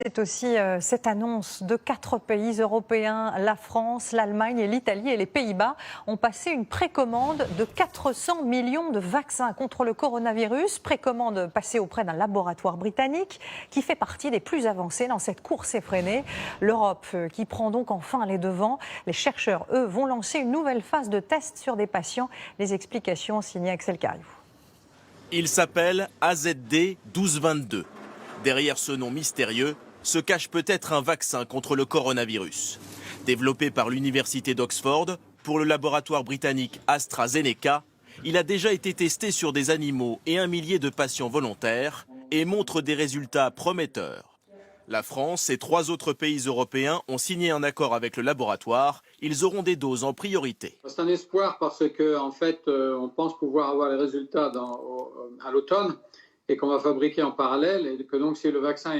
C'est aussi cette annonce de 4 pays européens, la France, l'Allemagne, l'Italie et les Pays-Bas ont passé une précommande de 400 millions de vaccins contre le coronavirus, précommande passée auprès d'un laboratoire britannique qui fait partie des plus avancés dans cette course effrénée. L'Europe qui prend donc enfin les devants. Les chercheurs, eux, vont lancer une nouvelle phase de test sur des patients. Les explications signées Axel Cariou. Il s'appelle AZD 1222. Derrière ce nom mystérieux se cache peut-être un vaccin contre le coronavirus. Développé par l'université d'Oxford pour le laboratoire britannique AstraZeneca, il a déjà été testé sur des animaux et 1 millier de patients volontaires et montre des résultats prometteurs. La France et 3 autres pays européens ont signé un accord avec le laboratoire. Ils auront des doses en priorité. C'est un espoir parce que, en fait, on pense pouvoir avoir les résultats à l'automne et qu'on va fabriquer en parallèle, et que donc si le vaccin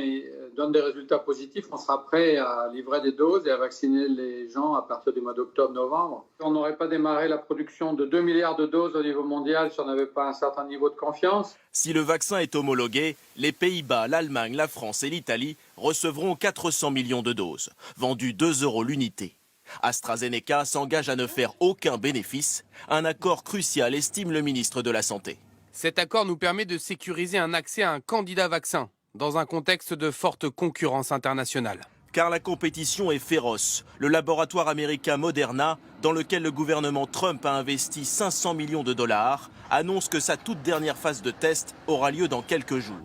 donne des résultats positifs, on sera prêt à livrer des doses et à vacciner les gens à partir du mois d'octobre-novembre. On n'aurait pas démarré la production de 2 milliards de doses au niveau mondial si on n'avait pas un certain niveau de confiance. Si le vaccin est homologué, les Pays-Bas, l'Allemagne, la France et l'Italie recevront 400 millions de doses, vendues 2 € l'unité. AstraZeneca s'engage à ne faire aucun bénéfice, un accord crucial, estime le ministre de la Santé. Cet accord nous permet de sécuriser un accès à un candidat vaccin dans un contexte de forte concurrence internationale. Car la compétition est féroce. Le laboratoire américain Moderna, dans lequel le gouvernement Trump a investi 500 millions de dollars, annonce que sa toute dernière phase de test aura lieu dans quelques jours.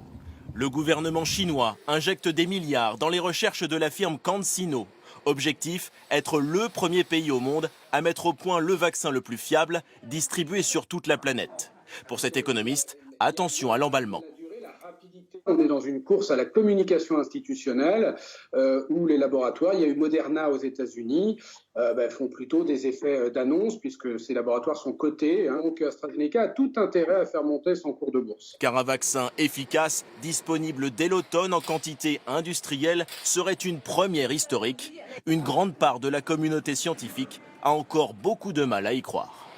Le gouvernement chinois injecte des milliards dans les recherches de la firme CanSino. Objectif, être le premier pays au monde à mettre au point le vaccin le plus fiable, distribué sur toute la planète. Pour cet économiste, attention à l'emballement. On est dans une course à la communication institutionnelle où les laboratoires, il y a eu Moderna aux États-Unis, font plutôt des effets d'annonce puisque ces laboratoires sont cotés. Donc AstraZeneca a tout intérêt à faire monter son cours de bourse. Car un vaccin efficace, disponible dès l'automne en quantité industrielle, serait une première historique. Une grande part de la communauté scientifique a encore beaucoup de mal à y croire.